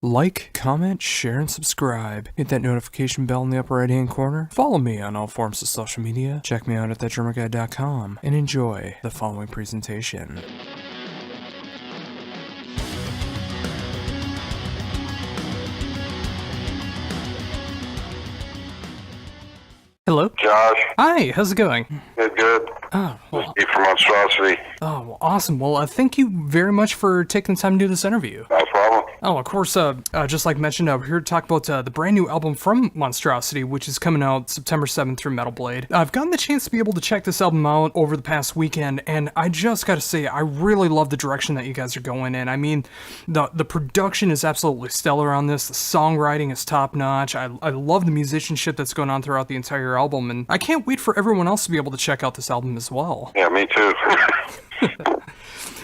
Like, comment, share, and subscribe. Hit that notification bell in the upper right hand corner. Follow me on all forms of social media. Check me out at thatdrummerguy.com and enjoy the following presentation. Hello? Josh. Hi, how's it going? Good. Oh, well, This is Steve from Monstrosity. well, awesome. Well, thank you very much for taking the time to do this interview. No problem. Oh, of course, just like mentioned, we're here to talk about the brand new album from Monstrosity, which is coming out September 7th through Metal Blade. I've gotten the chance to be able to check this album out over the past weekend, and I just gotta say, I really love the direction that you guys are going in. I mean, the production is absolutely stellar on this, the songwriting is top-notch, I love the musicianship that's going on throughout the entire album, and I can't wait for everyone else to be able to check out this album as well. Yeah, me too.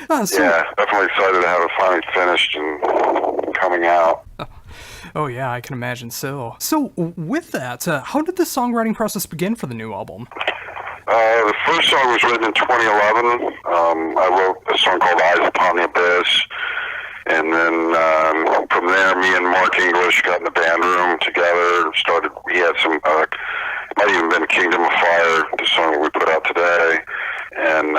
Yeah, definitely excited to have it finally finished and coming out. Oh yeah, I can imagine so. So, with that, how did the songwriting process begin for the new album? The first song was written in 2011. I wrote a song called Eyes Upon the Abyss. And then from there, me and Mark English got in the band room together, we had some, might even been Kingdom of Fire, the song that we put out today. And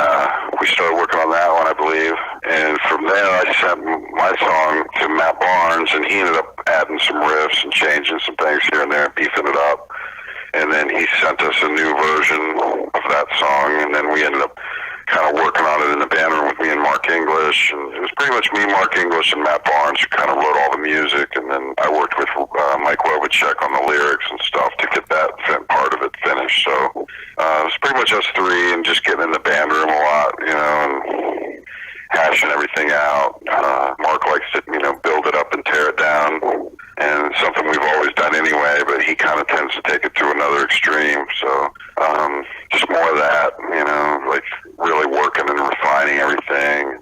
we started working on that one, I believe. And from there, I sent my song to Matt Barnes, and he ended up adding some riffs and changing some things here and there, beefing it up. And then he sent us a new version of that song, and then we ended up kind of working on it in the band room with me and Mark English. And it was pretty much me, Mark English, and Matt Barnes who kind of wrote all the music. And then I worked with Mike Wojcik on the lyrics and stuff to get that part of it finished. So it was pretty much us three and just getting in the band room a lot, and hashing everything out. Mark likes to, build it up and tear it down. And it's something we've always done anyway, but he kind of tends to take it to another extreme. So just more of that, like really working and refining everything.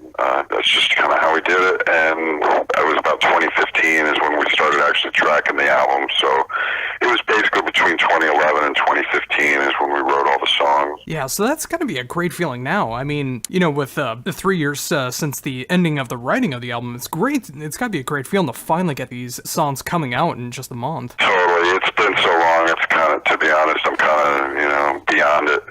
That's just kind of how we did it. And it was about 2015 is when we started actually tracking the album. So it was basically between 2011 and 2015 is when we wrote all the songs. Yeah, so that's gotta be a great feeling now. I mean, with the 3 years since the ending of the writing of the album, it's great. It's gotta be a great feeling to finally get these songs coming out in just a month. Totally. It's been so long. It's kind of, to be honest, I'm kind of, beyond it.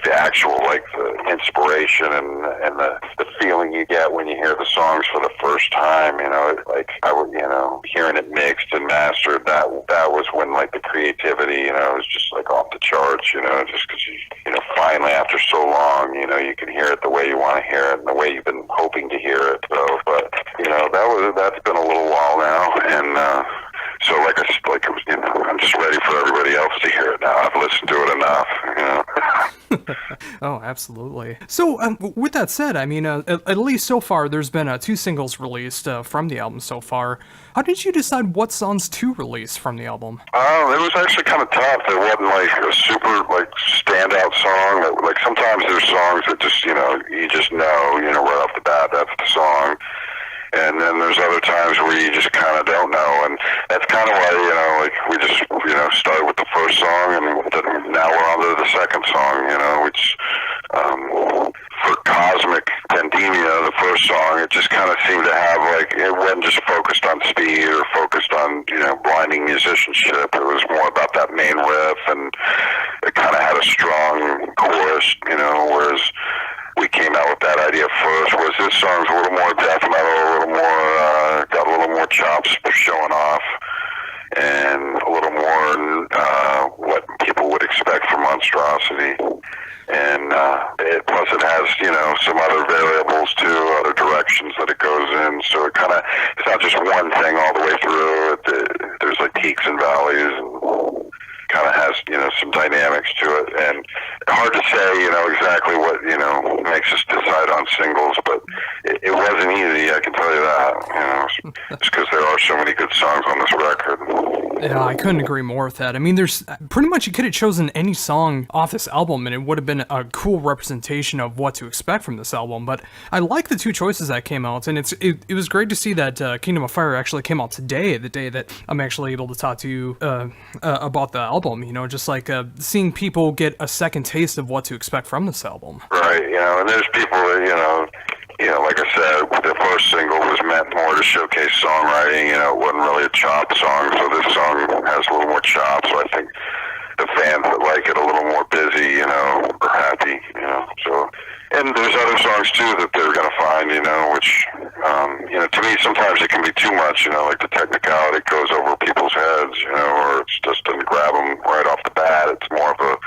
The actual, the inspiration and the feeling you get when you hear the songs for the first time, hearing it mixed and mastered, that was when, the creativity, was just, off the charts, just because, finally, after so long, you can hear it the way you want to hear it and the way you've been hoping to hear it. So, but, that's been a little while now, and, so I'm just ready for everybody else to hear it now. I've listened to it enough, Oh, absolutely. So, with that said, I mean, at least so far, there's been 2 singles released from the album so far. How did you decide what songs to release from the album? It was actually kind of tough. There wasn't a super standout song. That, sometimes there's songs that just you just know right off the bat that's the song. And then there's other times where you just kind of don't know, and that's kind of why, we just, started with the first song, and now we're on to the second song, which, for Cosmic Pandemia, the first song, it just kind of seemed to have, it wasn't just focused on speed or focused on, blinding musicianship. It was more about that main riff, and it kind of had a strong chorus, whereas we came out with that idea first, was this song's a little more death metal, a little more, got a little more chops showing off, and a little more what people would expect from Monstrosity. And plus it has, some other variables too, other directions that it goes in, so it kind of, it's not just one thing all the way through. There's peaks and valleys, and kind of has, some dynamics to it, and hard to say, exactly what, makes us decide on singles, but it wasn't easy, I can tell you that, just because there are so many good songs on this record. Yeah, I couldn't agree more with that. I mean, there's pretty much, you could have chosen any song off this album and it would have been a cool representation of what to expect from this album, but I like the 2 choices that came out, and it was great to see that Kingdom of Fire actually came out today, the day that I'm actually able to talk to you about the album, just seeing people get a second taste of what to expect from this album. Right, and there's people that, like I said, the first single was meant more to showcase songwriting. It wasn't really a chop song, so this song has a little more chop. So I think the fans that like it a little more busy, are happy, So, and there's other songs too that they're gonna find, which, to me sometimes it can be too much, like the technicality goes over people's heads, or it just doesn't grab them right off the bat. It's more of a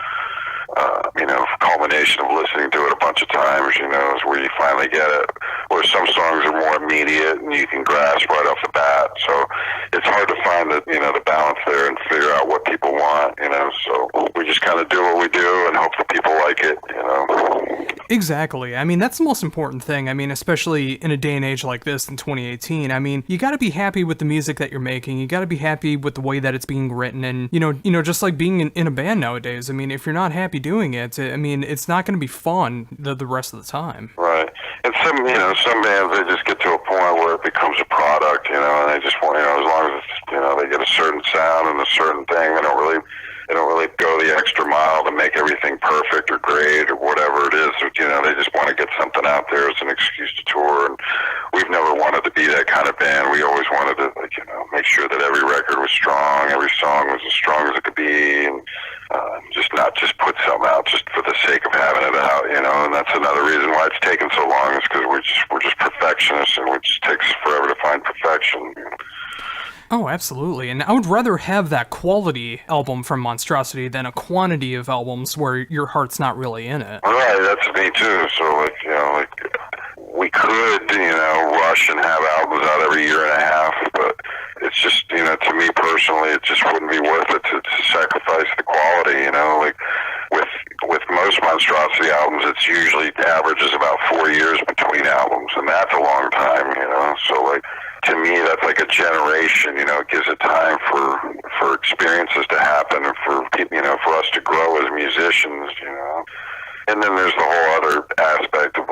culmination of listening to it a bunch of times, is where you finally get it. Where some songs are more immediate and you can grasp right off the bat. So it's hard to find the balance there and figure out what people want, So we just kind of do what we do and hope that people like it, Exactly. I mean, that's the most important thing. I mean, especially in a day and age like this in 2018. I mean, you got to be happy with the music that you're making. You got to be happy with the way that it's being written, and just like being in a band nowadays. I mean, if you're not happy doing it, I mean, it's not going to be fun the rest of the time. Right. And some bands, they just get to a point where it becomes a product, and they just want, as long as it's, they get a certain sound and a certain thing, they don't really go the extra mile to make everything perfect or great or whatever it is. They just want to get something out there as an excuse to tour. And we've never wanted to be that kind of band. We always wanted to, make sure that every record was strong, every song was as strong as it could be, and just not just put something out just for the sake of having it out, And that's another reason why it's taken so long, is because we're just perfectionists, and it just takes forever to find perfection. Oh, absolutely. And I would rather have that quality album from Monstrosity than a quantity of albums where your heart's not really in it. Right, that's me too. So, we could, rush and have albums out every year and a half, but it's just, to me personally, it just wouldn't be worth it to sacrifice the quality, With most Monstrosity albums, it's usually averages about 4 years between albums, and that's a long time, So, to me, that's like a generation, it gives it time for experiences to happen and for us to grow as musicians, And then there's the whole other aspect of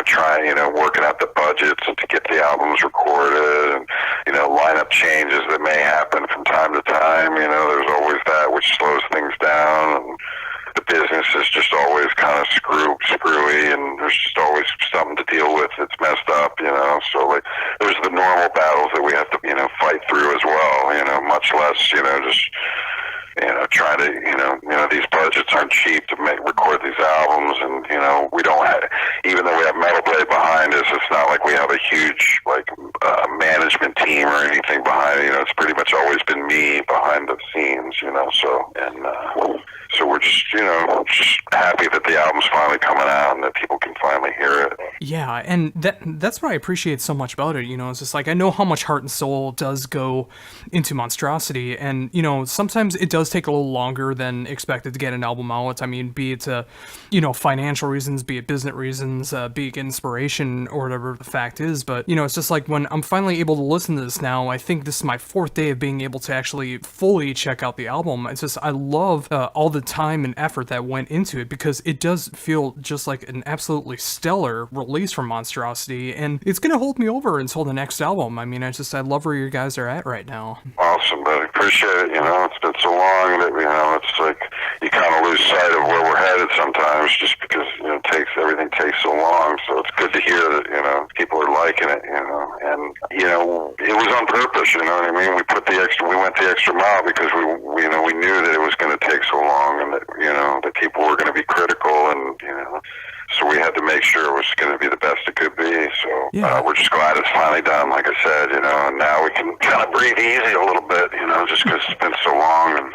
trying, working out the budgets to get the albums recorded, and, lineup changes that may happen from time to time, there's always that, which slows things down, and the business is just always kind of screwy, and there's just always something to deal with that's messed up, So there's the normal battles that we have to fight through as well, much less just trying to these budgets aren't cheap to record these albums, and we don't have, even though we have Metal Blade behind us, it's not like we have a huge management team or anything behind it. It's pretty much always been me behind the scenes, So we're just, just happy that the album's finally coming out and that people can finally hear it. Yeah, and that's what I appreciate so much about it, It's just I know how much heart and soul does go into Monstrosity, and, sometimes it does take a little longer than expected to get an album out. I mean, be it, financial reasons, be it business reasons, be it inspiration, or whatever the fact is, but, it's just when I'm finally able to listen to this now, I think this is my 4th day of being able to actually fully check out the album. It's just, I love all the time and effort that went into it, because it does feel just like an absolutely stellar release from Monstrosity, and it's gonna hold me over until the next album. I mean, I love where you guys are at right now. Awesome, buddy. Appreciate it. It's been so long that it's like you kind of lose sight of where we're headed sometimes, just because everything takes so long. So it's good to hear that people are liking it. And it was on purpose. You know what I mean? We went the extra mile because we knew that it was going to take so long, and that that people were going to be critical, and so we had to make sure it was going to be the best it could be. So yeah. We're just glad it's finally done, like I said, and now we can kind of breathe easy a little bit, just because it's been so long. And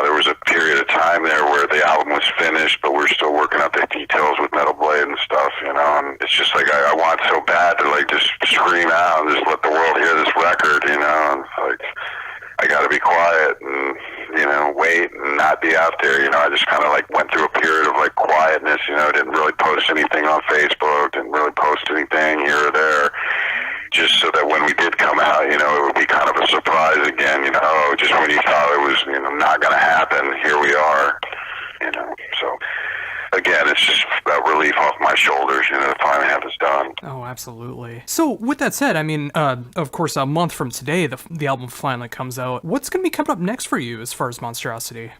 there was a period of time there where the album was finished, but we're still working out the details with Metal Blade and stuff, and it's just I want so bad to just scream out and just let the world hear this record, and I got to be quiet and, wait and not be out there. I just kind of went through a period of quietness, didn't really post anything on Facebook, didn't really post anything here or there, just so that when we did come out, it would be kind of a surprise again, just when you thought it was, not going to happen, here we are, so. Again, it's just a relief off my shoulders, to finally have this done. Oh, absolutely. So, with that said, I mean, of course, a month from today, the album finally comes out. What's going to be coming up next for you as far as Monstrosity?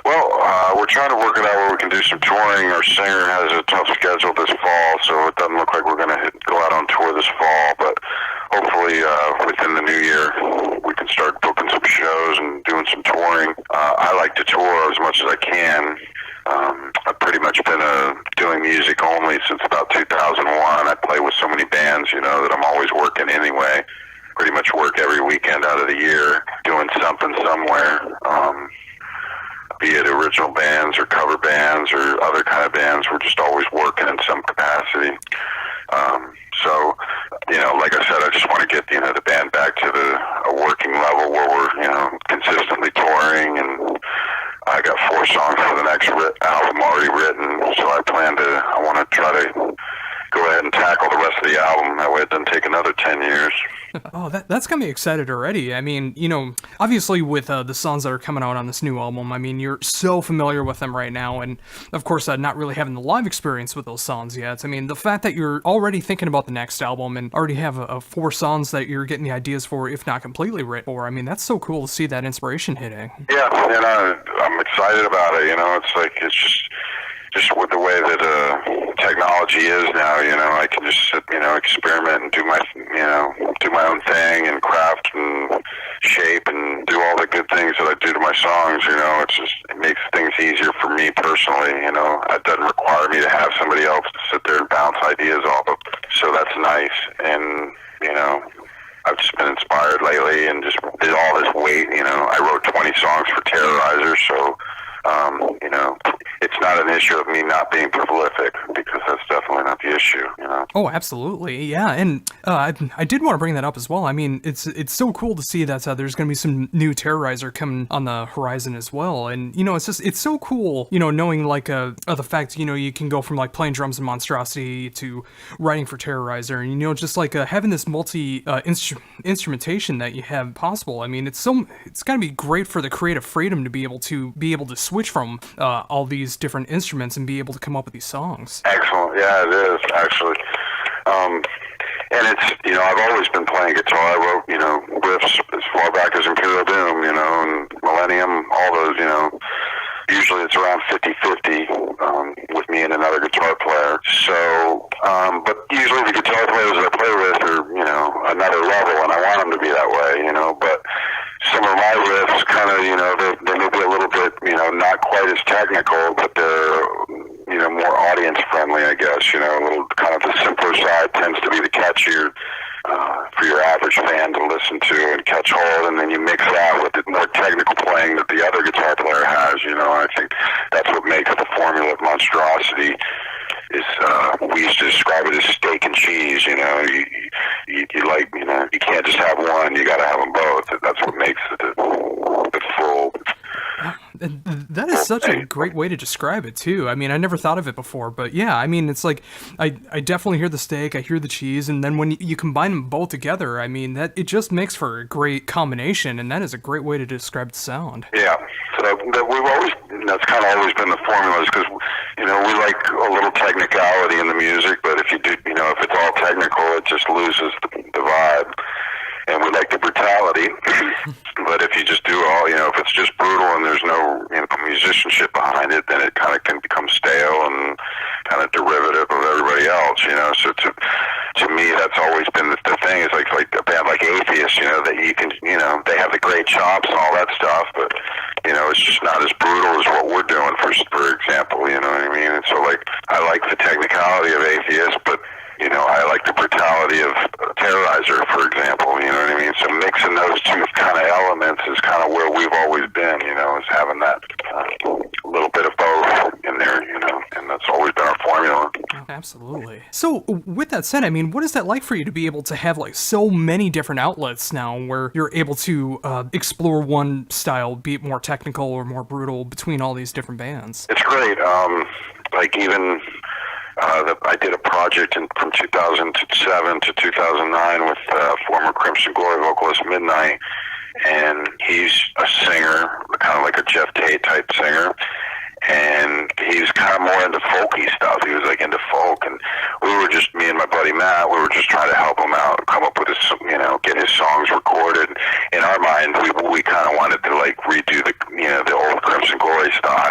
Well, we're trying to work it out where we can do some touring. Our singer has a tough schedule this fall, so it doesn't look like we're going to go out on tour this fall, but hopefully within the new year we can start booking some shows and doing some touring. I like to tour as much as I can. I've pretty much been doing music only since about 2001. I play with so many bands, that I'm always working anyway. Pretty much work every weekend out of the year, doing something somewhere. Be it original bands or cover bands or other kind of bands, we're just always working in some capacity. So, like I said, I just want to get, the band back to a working level where we're, consistently touring, and I got 4 songs for the next album already written, so I want to try to go ahead and tackle the rest of the album. That way it doesn't take another 10 years. Oh, that's got me excited already. I mean, obviously with the songs that are coming out on this new album, I mean, you're so familiar with them right now, and of course, not really having the live experience with those songs yet. I mean, the fact that you're already thinking about the next album and already have 4 songs that you're getting the ideas for, if not completely written for, I mean, that's so cool to see that inspiration hitting. Yeah, and I'm excited about it. It's just with the way that technology is now, I can just sit, experiment and do my own thing and craft and shape and do all the good things that I do to my songs. It makes things easier for me personally. It doesn't require me to have somebody else to sit there and bounce ideas off of. So that's nice. And I've just been inspired lately and just did all this weight. I wrote 20 songs for Terrorizer, so it's not an issue of me not being prolific, because that's definitely not the issue, Oh, absolutely, yeah, and I did want to bring that up as well. I mean, it's so cool to see that there's going to be some new Terrorizer coming on the horizon as well, and it's so cool, knowing the fact you can go from playing drums in Monstrosity to writing for Terrorizer, and just having this multi instrumentation that you have possible. I mean, it's got to be great for the creative freedom to be able to switch from all these different instruments and be able to come up with these songs. Excellent. Yeah, it is, actually. And it's, I've always been playing guitar. I wrote, riffs as far back as Imperial Doom, and Millennium, all those, usually it's around 50-50 with me and another guitar player. So, but usually the guitar players that I play with are, another level, and I want them to be that way, but some of my riffs kind of, they may be a little bit, not quite as technical, but they're, more audience friendly, I guess. A little kind of the simpler side tends to be the catchier for your average fan to listen to and catch hold, and then you mix that with the more technical playing that the other guitar player has. I think that's what makes the formula of Monstrosity. We used to describe it as steak and cheese. You can't just have one. You got to have them both. That's what makes it full. That is such a great way to describe it too. I mean, I never thought of it before, but yeah, I mean, it's I definitely hear the steak, I hear the cheese, and then when you combine them both together, I mean, that it just makes for a great combination, and that is a great way to describe the sound. Yeah, so that's kind of always been the formulas, because we like a little technicality in the music, but if you do, if it's all technical, it just loses the vibe. And we like the brutality, but if you just do all, if it's just brutal and there's no musicianship behind it, then it kind of can become stale and kind of derivative of everybody else, So to me, that's always been the thing. Is like a band like Atheist, that you can, they have the great chops and all that stuff, but it's just not as brutal as what we're doing. For example, you know what I mean? And so I like the technicality of Atheist, but I like the brutality of Terrorizer, for example, you know what I mean? So mixing those two kind of elements is kind of where we've always been, is having that little bit of both in there, and that's always been our formula. Absolutely. So with that said, I mean, what is that like for you to be able to have so many different outlets now where you're able to explore one style, be it more technical or more brutal, between all these different bands? It's great. Even... I did a project from 2007 to 2009 with former Crimson Glory vocalist Midnight, and he's a singer, kind of like a Jeff Tate type singer, and he's kind of more into folky stuff. He was into folk, and me and my buddy Matt, we were just trying to help him out, come up with his, get his songs recorded. In our mind, we kind of wanted to redo the old Crimson Glory style.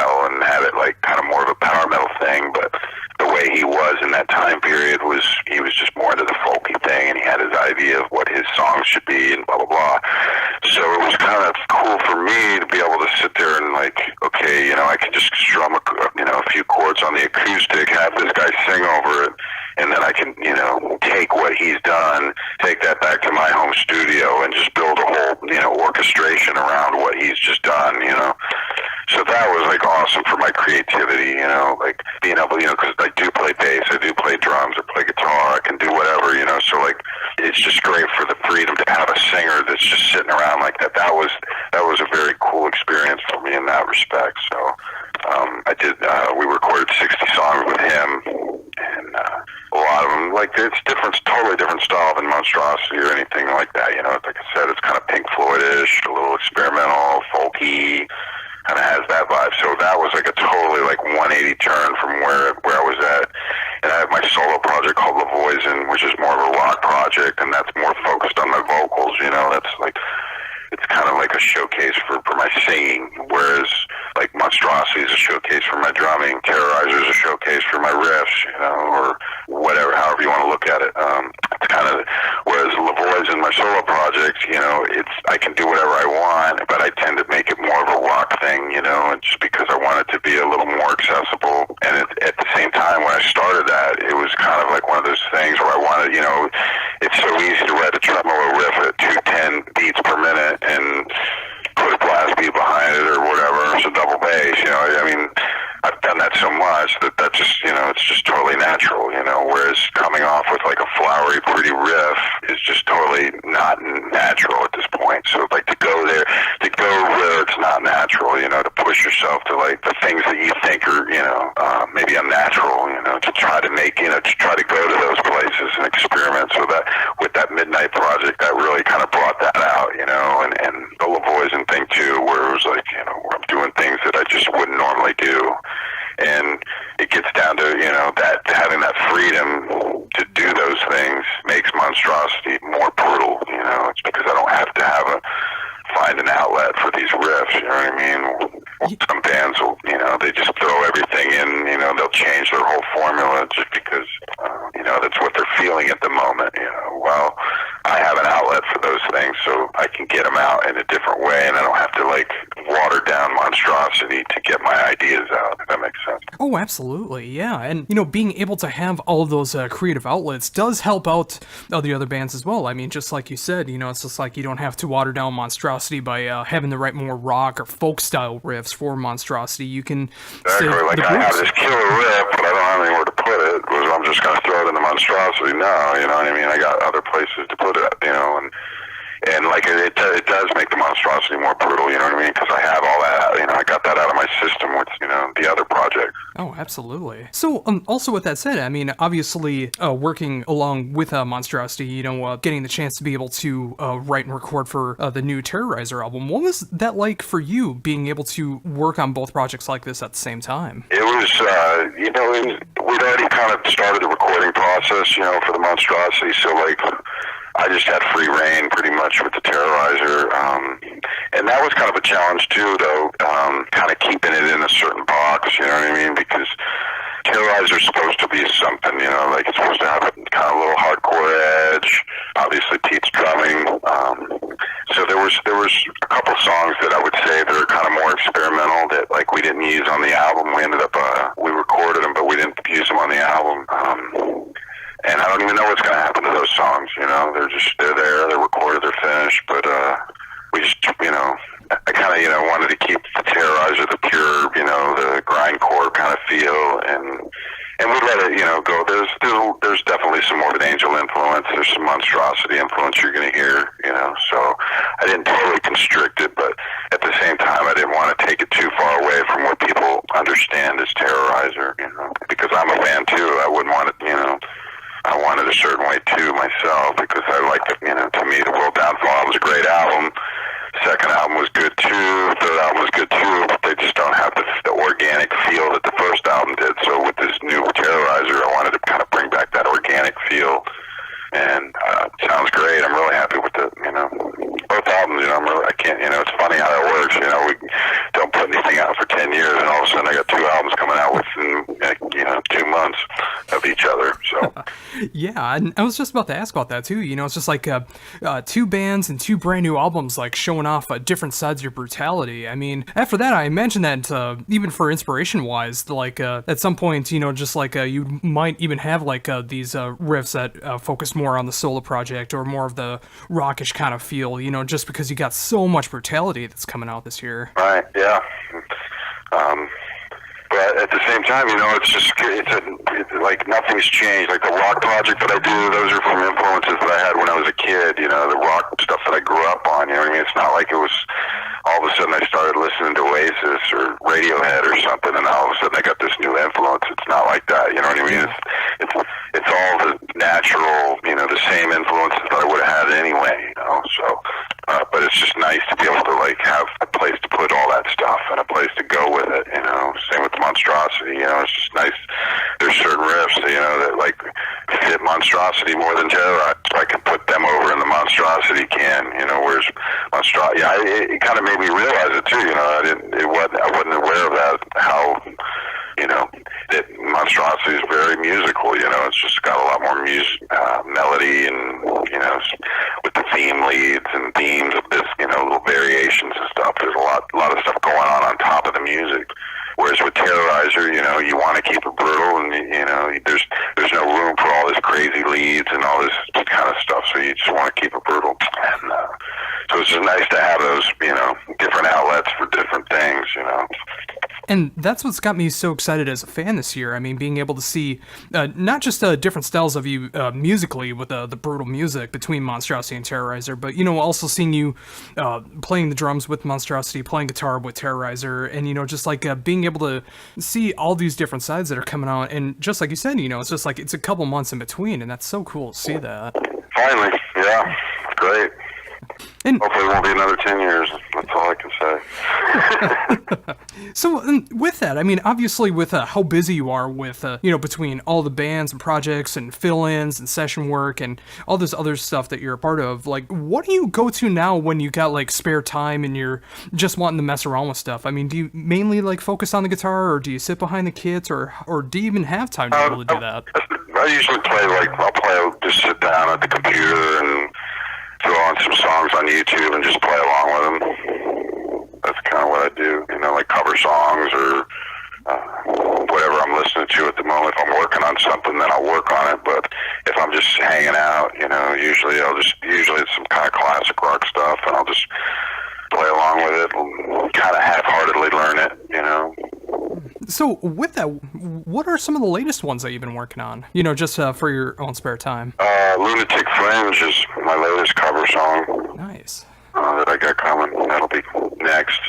songs should be, and blah blah blah. So it was kind of cool for me to be able to sit there and like, okay, I can just strum a few chords on the acoustic, have this guy sing over it, and then I can take what he's done, take that back to my home studio, and just build a whole orchestration around what he's just done. So that was like awesome for my creativity, like being able, because I do play bass, I do play drums, I play guitar, I can do whatever, so like it's just great for the freedom to have a singer that's just sitting around like that. That was a very cool experience for me in that respect. So we recorded 60 songs with him, and a lot of them, like it's totally different style than Monstrosity or anything like that. Like I said, it's kind of Pink Floyd-ish, a little experimental, folky. Kind of has that vibe. So that was like a totally like 180 turn from where I was at. And I have my solo project called La Voisin, which is more of a rock project, and that's more focused on my vocals. That's like, it's kind of like a showcase for my singing, whereas like Monstrosity is a showcase for my drumming, Terrorizer is a showcase for my riffs, or whatever, however you want to look at it. It's kind of, whereas La Voisin, my solo project, I can do whatever I want, but I tend to make it more of a rock thing, just because I want it to be a little more accessible. And at the same time, when I started that, it was kind of like one of those things where I wanted, it's so easy to write a tremolo riff at 210 beats per minute and put a blast beat behind it or whatever, it's a double bass, I've done that so much that just, it's just totally natural, whereas coming off with like a flowery, pretty riff is just totally not natural at this point. So like to go where it's not natural, to push yourself to like the things that you think are, maybe unnatural, to try to make, to try to go to those places and experiment. So that with that Midnight project, that really kind of brought that out, and the La Voisin thing too, where it was like, where I'm doing things that I just wouldn't normally do. And it gets down to, that having that freedom to do those things makes Monstrosity more brutal, it's because I don't have to find an outlet for these riffs, you know what I mean? Some bands will, they just throw everything in, they'll change their whole formula just because, that's what they're feeling at the moment, Well, I have an outlet for those things, so I can get them out in a different way, and I don't have to, like, water down Monstrosity to get my ideas out, if that makes sense. Oh, absolutely, yeah. And, being able to have all of those creative outlets does help out the other bands as well. I mean, just like you said, it's just like you don't have to water down Monstrosity by having to write more rock or folk-style riffs for Monstrosity. You can... Exactly, like I have this killer riff, but I don't have anywhere to put it, because I'm just going to throw it in the Monstrosity now, you know what I mean? I got other places to put it, and like it does make the Monstrosity more brutal, you know what I mean? Because I have all that, I got that out of my system with, the other project. Oh, absolutely. So, also with that said, I mean, obviously, working along with Monstrosity, getting the chance to be able to write and record for the new Terrorizer album, what was that like for you, being able to work on both projects like this at the same time? It was, we'd already kind of started the recording process, for the Monstrosity, so like, I just had free reign pretty much with the Terrorizer, and that was kind of a challenge too, though, kind of keeping it in a certain box, you know what I mean, because Terrorizer's supposed to be something, like it's supposed to have a kind of little hardcore edge, obviously Pete's drumming, so there was a couple songs that I would say that are kind of more experimental that like we didn't use on the album. We ended up, we recorded them, but we didn't use them on the album. And I don't even know what's going to happen to those songs, they're there, they're recorded, they're finished, but we just, I kind of, wanted to keep the Terrorizer, the pure, the grindcore kind of feel, and we let it, go. There's definitely some Morbid Angel influence, there's some Monstrosity influence you're going to hear, so I didn't totally constrict it, but at the same time, I didn't want to take it too far away from what people understand as Terrorizer, because I'm a fan too, I wouldn't want it, I wanted a certain way too myself, because I liked it, to me the World Downfall album was a great album, second album was good too, third album was good too, but they just don't have the organic feel that the first album did. So with this new Terrorizer, I wanted to kind of bring back that organic feel, and it sounds great. I'm really happy with it, both albums, I can't, it's funny how that works, we don't put anything out for 10 years, and all of a sudden I got two albums coming out within, 2 months of each other, so. Yeah, Yeah, and I was just about to ask about that too. It's just like two bands and two brand new albums, like showing off different sides of your brutality. I mean, after that, I imagine that even for inspiration wise, like at some point, just like you might even have like these riffs that focus more on the solo project or more of the rockish kind of feel. Just because you got so much brutality that's coming out this year. Right. Yeah. But at the same time, it's like nothing's changed. Like the rock project that I do, those are from influences that I had when I was a kid, the rock stuff that I grew up on, you know what I mean? It's not like it was all of a sudden I started listening to Oasis or Radiohead or something and all of a sudden I got this new influence. It's not like that, you know what I mean? It's all the natural, the same influences that I would have had anyway, so, but it's just nice to be able to like have a place to put all that stuff and a place to go with it, same with Monstrosity, it's just nice. There's certain riffs, that like fit Monstrosity more than Terrorizer. So I can put them over in the Monstrosity can, whereas Monstrosity, it kind of made me realize it too, I wasn't aware of that, how, that Monstrosity is very musical, it's just got a lot more melody and, with the theme leads and themes of this, little variations and stuff. There's a lot of stuff going on top of the music. Whereas with Terrorizer, you want to keep it brutal, and there's no room for all this crazy leads and all this kind of stuff. So you just want to keep it brutal, and so it's just nice to have those, different outlets for different things, And that's what's got me so excited as a fan this year. I mean, being able to see not just different styles of you musically with the brutal music between Monstrosity and Terrorizer, but, also seeing you playing the drums with Monstrosity, playing guitar with Terrorizer, and, just like being able to see all these different sides that are coming out. And just like you said, it's just like it's a couple months in between, and that's so cool to see that. Finally, yeah, great. And hopefully it won't be another 10 years. That's all I can say. So with that, I mean, obviously with how busy you are with, between all the bands and projects and fill-ins and session work and all this other stuff that you're a part of, like, what do you go to now when you got, like, spare time and you're just wanting to mess around with stuff? I mean, do you mainly, like, focus on the guitar, or do you sit behind the kits, or do you even have time to be able to do that? I usually just sit down at the computer and throw on some songs on YouTube and just play along with them. That's kind of what I do, like cover songs or whatever I'm listening to at the moment. If I'm working on something, then I'll work on it. But if I'm just hanging out, usually it's some kind of classic rock stuff, and I'll just play along with it and kind of half-heartedly learn it, So with that, what are some of the latest ones that you've been working on? Just for your own spare time. Lunatic Fringe is my latest cover song. Nice. That I got coming. That'll be next.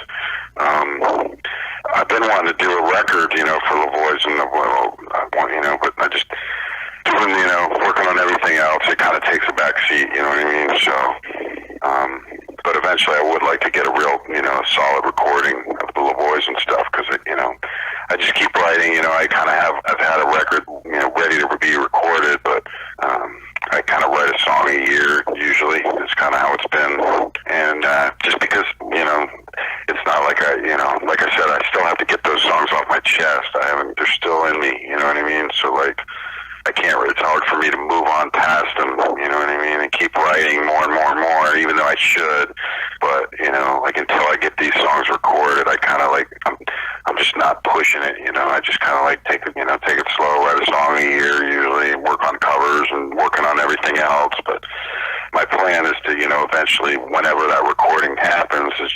I've been wanting to do a record, for LaVoy's, and but I just doing, working on everything else. It kind of takes a back seat, you know what I mean? So, but eventually I would like to get a real, solid recording of the LaVoy's and stuff, because I just keep writing. I've had a record, ready to be recorded, but I kind of write a song a year usually. It's kind of how it's been, and just because it's not like like I said, I still have to get those songs off my chest. They're still in me, you know what I mean? So like, I can't. It's hard for me to move on past them, you know what I mean, and keep writing more and more and more, even though I should. But like until I get these songs recorded, I kind of like I'm just not pushing it, I just kind of like take it slow, write a song a year usually, work on covers and working on everything else. But my plan is to eventually, whenever that recording happens, is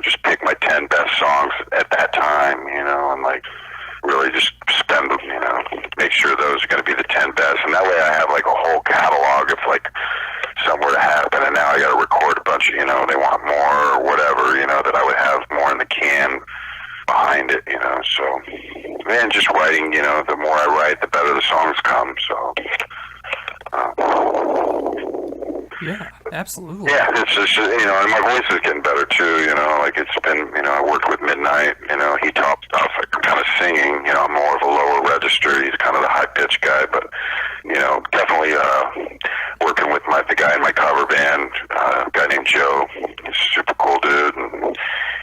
just pick my 10 best songs at that time, and like really just spend them, make sure those are going to be the 10 best, and that way I have like a whole catalog if like somewhere to happen, and now I got to record a bunch of, they want more or whatever, that I would have more in the can behind it, so, and just writing, the more I write, the better the songs come, so. Yeah, absolutely. Yeah, it's just, and my voice is getting better too, like it's been, I worked with Midnight, he taught stuff, like I'm kind of singing, I'm more of a lower register, he's kind of the high-pitched guy, but, definitely working with the guy in my cover band, a guy named Joe, he's a super cool dude, and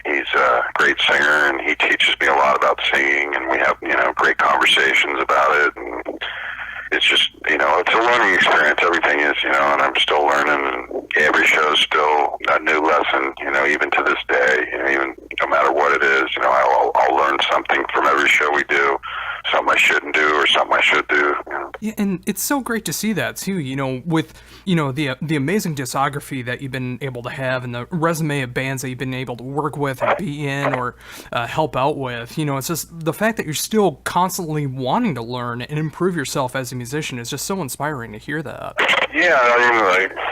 he's a great singer, and he teaches me a lot about singing, and we have, great conversations about it, and it's just, it's a learning experience. and I'm still learning, and every show's still a new lesson, even to this day, even no matter what it is, I'll learn something from every show we do, something I shouldn't do or something I should do. Yeah, and it's so great to see that too, with, the amazing discography that you've been able to have and the resume of bands that you've been able to work with and be in or help out with. It's just the fact that you're still constantly wanting to learn and improve yourself as a musician is just so inspiring to hear that. Yeah,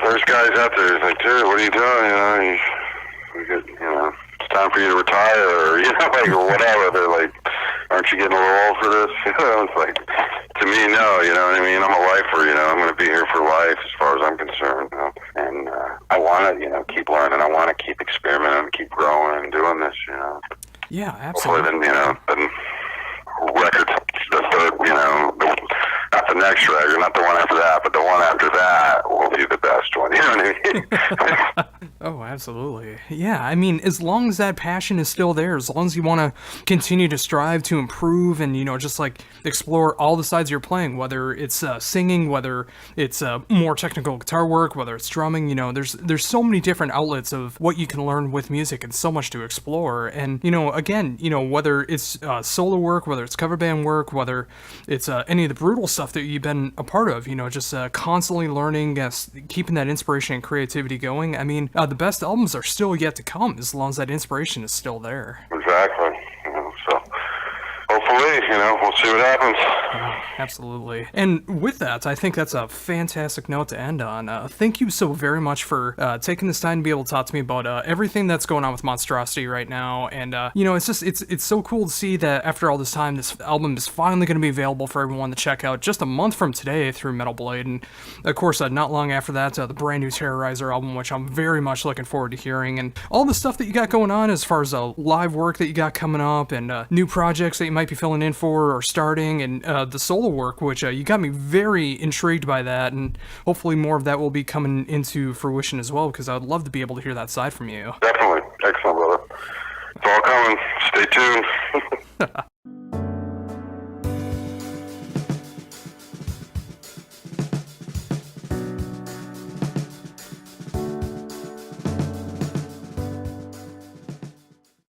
there's guys out there who's like, dude, what are you doing? It's time for you to retire, or, or whatever. They're like, aren't you getting a little old for this? It's like, to me, no, you know what I mean? I'm a lifer, I'm going to be here for life as far as I'm concerned, and I want to, keep learning. I want to keep experimenting, keep growing and doing this, Yeah, absolutely. Hopefully then, record, the third, not the next record, not the one after that, but the one after that will be the best one, you know what I mean? Oh, absolutely. Yeah, I mean, as long as that passion is still there, as long as you want to continue to strive to improve and, just like explore all the sides you're playing, whether it's singing, whether it's more technical guitar work, whether it's drumming, there's so many different outlets of what you can learn with music and so much to explore. And, again, whether it's solo work, whether it's cover band work, whether it's any of the brutal stuff that you've been a part of, just constantly learning, keeping that inspiration and creativity going. I mean, the best albums are still yet to come as long as that inspiration is still there. Exactly. So hopefully, we'll see what happens. Absolutely. And with that, I think that's a fantastic note to end on. Thank you so very much for taking this time to be able to talk to me about everything that's going on with Monstrosity right now. And, it's so cool to see that after all this time, this album is finally going to be available for everyone to check out just a month from today through Metal Blade. And, of course, not long after that, the brand new Terrorizer album, which I'm very much looking forward to hearing. And all the stuff that you got going on as far as live work that you got coming up and new projects that you might be filling in for or starting, and the solo work, which you got me very intrigued by that, and hopefully more of that will be coming into fruition as well, because I would love to be able to hear that side from you. Definitely. Excellent, brother. It's all coming. Stay tuned.